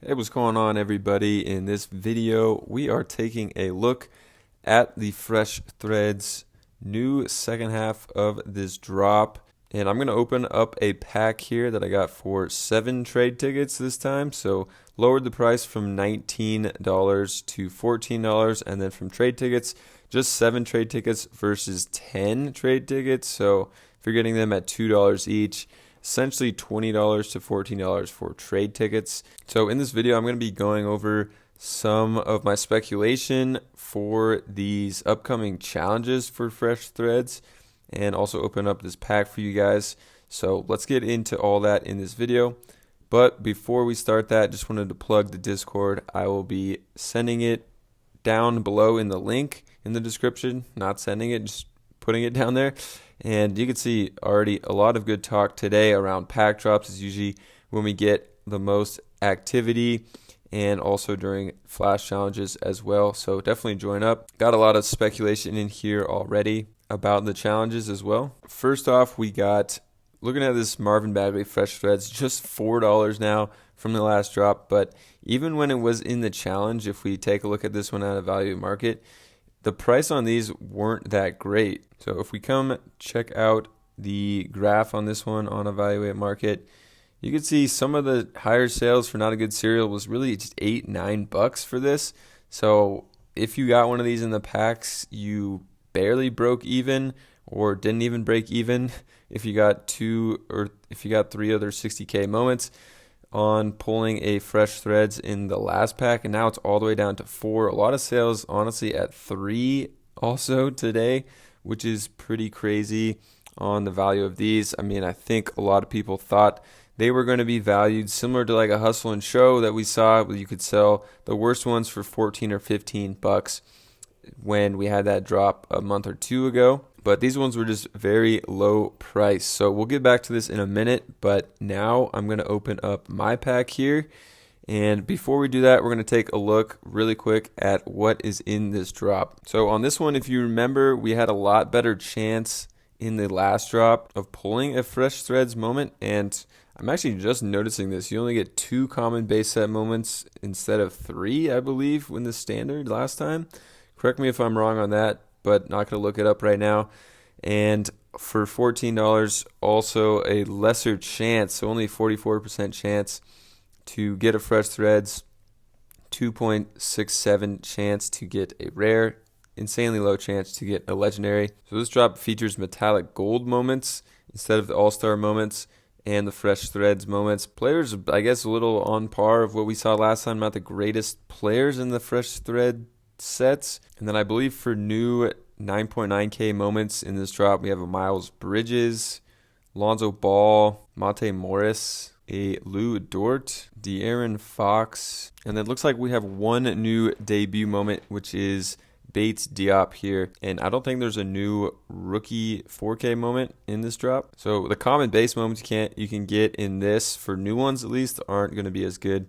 Hey, what's going on, everybody? In this video, we are taking a look at the Fresh Threads new second half of this drop. And I'm going to open up a pack here that I got for 7 trade tickets this time. So lowered the price from $19 to $14, and then from trade tickets, just 7 trade tickets versus 10 trade tickets. So if you're getting them at $2 each, essentially $20 to $14 for trade tickets. So in this video, I'm going to be going over some of my speculation for these upcoming challenges for Fresh Threads, and also open up this pack for you guys. So let's get into all that in this video. But before we start that, just wanted to plug the Discord. I will be sending it down below in the link in the description. Not sending it, just putting it down there. And you can see already a lot of good talk today around pack drops. Is usually when we get the most activity, and also during flash challenges as well. So definitely join up. Got a lot of speculation in here already about the challenges as well. First off, we got, looking at this Marvin Bagley Fresh Threads, just $4 now from the last drop. But even when it was in the challenge, if we take a look at this one at Evaluate Market, the price on these weren't that great. So if we come check out the graph on this one on Evaluate Market, you can see some of the higher sales for Not a Good Cereal was really just $8-9 for this. So if you got one of these in the packs, you barely broke even, or didn't even break even if you got 2 or if you got 3 other 60K moments on pulling a Fresh Threads in the last pack, and now it's all the way down to 4. A lot of sales honestly at 3 also today, which is pretty crazy on the value of these. I mean, I think a lot of people thought they were going to be valued similar to like a Hustle and Show that we saw, where you could sell the worst ones for 14 or 15 bucks when we had that drop a month or 2 ago. But these ones were just very low price. So we'll get back to this in a minute, but now I'm going to open up my pack here. And before we do that, we're going to take a look really quick at what is in this drop. So on this one, if you remember, we had a lot better chance in the last drop of pulling a Fresh Threads moment, and I'm actually just noticing this. You only get 2 common base set moments instead of 3, I believe, when the standard last time. Correct me if I'm wrong on that, but not going to look it up right now. And for $14, also a lesser chance, so only 44% chance to get a Fresh Threads, 2.67 chance to get a rare, insanely low chance to get a legendary. So this drop features metallic gold moments instead of the all-star moments and the Fresh Threads moments. Players, I guess, a little on par of what we saw last time, not the greatest players in the Fresh Thread sets. And then I believe for new 9.9K moments in this drop, we have a Miles Bridges, Lonzo Ball, Monte Morris, a Lou Dort, De'Aaron Fox, and then it looks like we have one new debut moment, which is Bates Diop here. And I don't think there's a new rookie 4K moment in this drop. So the common base moments you can get in this, for new ones at least, aren't going to be as good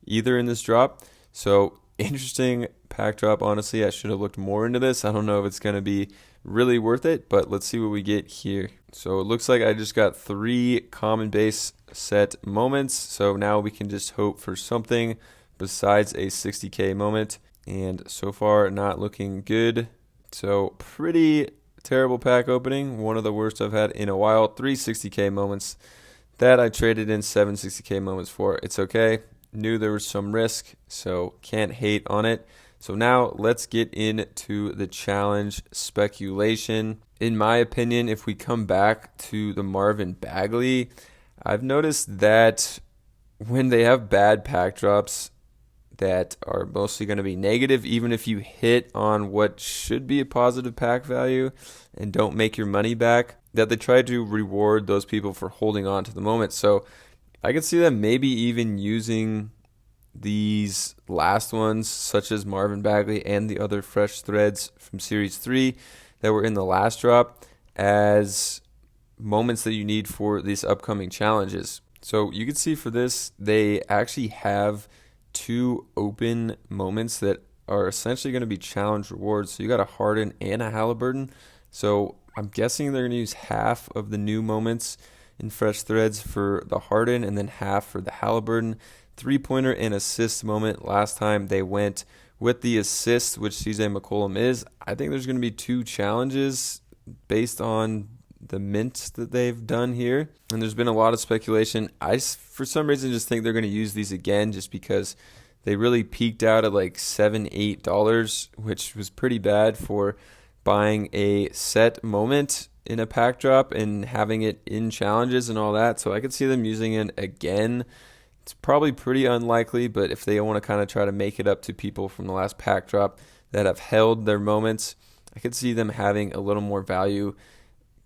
either in this drop. So interesting pack drop, honestly. I should have looked more into this. I don't know if it's going to be really worth it, but let's see what we get here. So it looks like I just got 3 common base set moments. So now we can just hope for something besides a 60K moment. And so far, not looking good. So pretty terrible pack opening. One of the worst I've had in a while. 3 60K moments that I traded in 7 60K moments for. It's okay. Knew there was some risk, so can't hate on it. So now let's get into the challenge speculation. In my opinion, if we come back to the Marvin Bagley, I've noticed that when they have bad pack drops that are mostly going to be negative, even if you hit on what should be a positive pack value and don't make your money back, that they try to reward those people for holding on to the moment. So I could see them maybe even using these last ones, such as Marvin Bagley and the other Fresh Threads from Series 3 that were in the last drop, as moments that you need for these upcoming challenges. So you can see for this, they actually have 2 open moments that are essentially going to be challenge rewards. So you got a Harden and a Halliburton. So I'm guessing they're going to use half of the new moments in Fresh Threads for the Harden and then half for the Halliburton. 3-pointer and assist moment. Last time they went with the assist, which CJ McCollum is. I think there's going to be 2 challenges based on the mint that they've done here. And there's been a lot of speculation. I, for some reason, just think they're going to use these again just because they really peaked out at like $7, $8, which was pretty bad for buying a set moment in a pack drop and having it in challenges and all that. So I could see them using it again. It's probably pretty unlikely, but if they want to kind of try to make it up to people from the last pack drop that have held their moments, I could see them having a little more value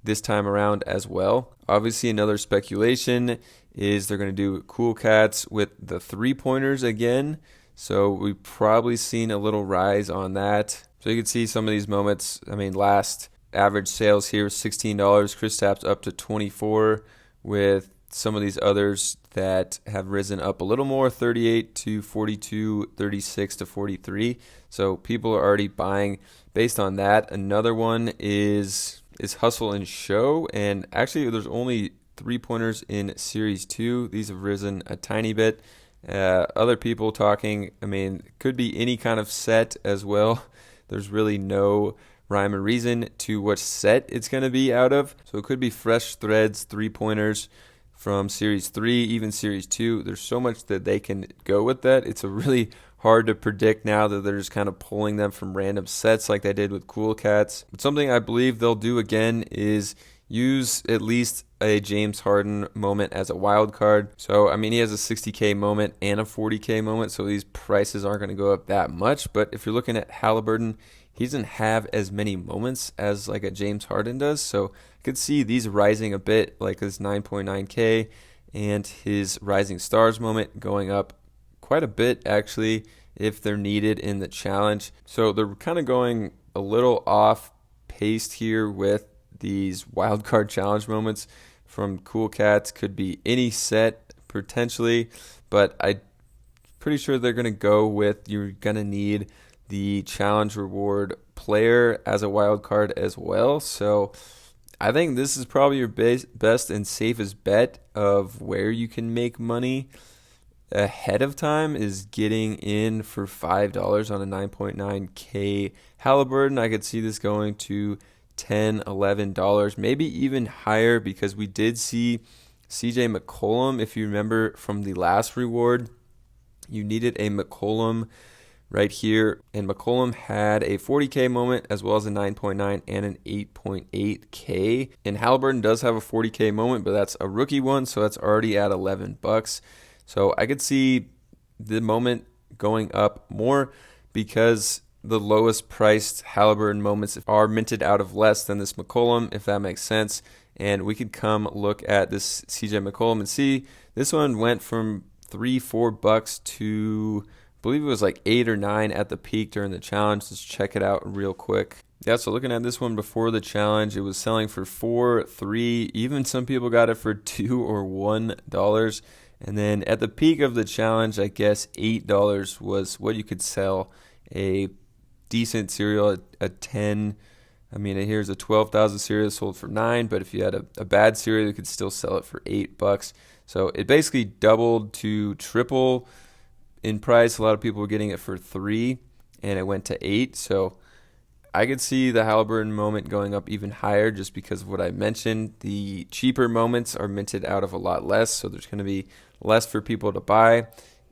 this time around as well. Obviously, another speculation is they're going to do Cool Cats with the 3-pointers again. So we've probably seen a little rise on that. So you can see some of these moments. I mean, last average sales here $16. Kristaps up to 24, with some of these others that have risen up a little more, 38 to 42, 36 to 43. So people are already buying based on that. Another one is Hustle and Show, and actually there's only 3-pointers in Series 2. These have risen a tiny bit. Other people talking, I mean, could be any kind of set as well. There's really no rhyme or reason to what set it's going to be out of. So it could be Fresh Threads 3-pointers from Series 3, even Series 2. There's so much that they can go with that. It's a really hard to predict now that they're just kind of pulling them from random sets like they did with Cool Cats. But something I believe they'll do again is use at least a James Harden moment as a wild card. So, I mean, he has a 60K moment and a 40K moment, so these prices aren't going to go up that much. But if you're looking at Halliburton, he doesn't have as many moments as like a James Harden does. So I could see these rising a bit, like this 9.9K and his Rising Stars moment going up quite a bit, actually, if they're needed in the challenge. So they're kind of going a little off paced here with these wildcard challenge moments from Cool Cats. Could be any set potentially, but I'm pretty sure they're going to go with you're going to need the challenge reward player as a wild card as well. So I think this is probably your best and safest bet of where you can make money ahead of time, is getting in for $5 on a 9.9K Halliburton. I could see this going to $10, $11, maybe even higher, because we did see CJ McCollum. If you remember from the last reward, you needed a McCollum right here, and McCollum had a 40K moment as well as a 9.9 and an 8.8K. And Halliburton does have a 40K moment, but that's a rookie one, so that's already at $11. So I could see the moment going up more because the lowest priced Halliburton moments are minted out of less than this McCollum, if that makes sense. And we could come look at this CJ McCollum and see this one went from $3-4 to, I believe it was like 8 or 9 at the peak during the challenge. Let's check it out real quick. Yeah, so looking at this one before the challenge, it was selling for $4, $3, even some people got it for $2 or $1. And then at the peak of the challenge, I guess $8 was what you could sell a decent cereal at 10. I mean, here's a 12,000 cereal sold for 9, but if you had a bad cereal, you could still sell it for $8. So it basically doubled to triple in price. A lot of people were getting it for 3, and it went to 8. So I could see the Halliburton moment going up even higher just because of what I mentioned. The cheaper moments are minted out of a lot less, so there's going to be less for people to buy,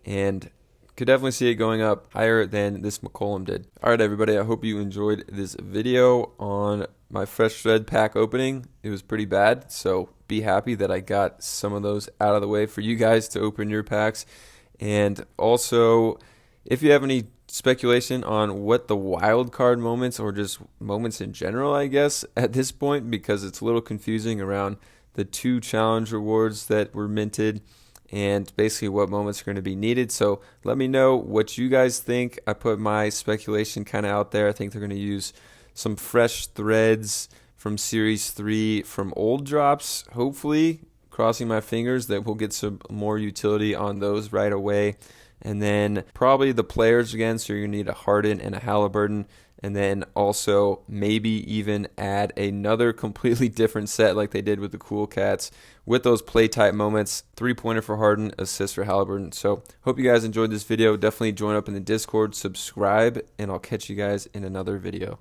and could definitely see it going up higher than this McCollum did. All right, everybody, I hope you enjoyed this video on my Fresh Thread pack opening. It was pretty bad, so be happy that I got some of those out of the way for you guys to open your packs. And also, if you have any speculation on what the wild card moments, or just moments in general, I guess, at this point, because it's a little confusing around the 2 challenge rewards that were minted and basically what moments are going to be needed. So let me know what you guys think. I put my speculation kind of out there. I think they're going to use some Fresh Threads from Series 3 from old drops, hopefully. Crossing my fingers that we'll get some more utility on those right away. And then probably the players again, so you're going to need a Harden and a Halliburton. and then also maybe even add another completely different set like they did with the Cool Cats with those play type moments. 3-pointer for Harden, assist for Halliburton. So hope you guys enjoyed this video. Definitely join up in the Discord, subscribe, and I'll catch you guys in another video.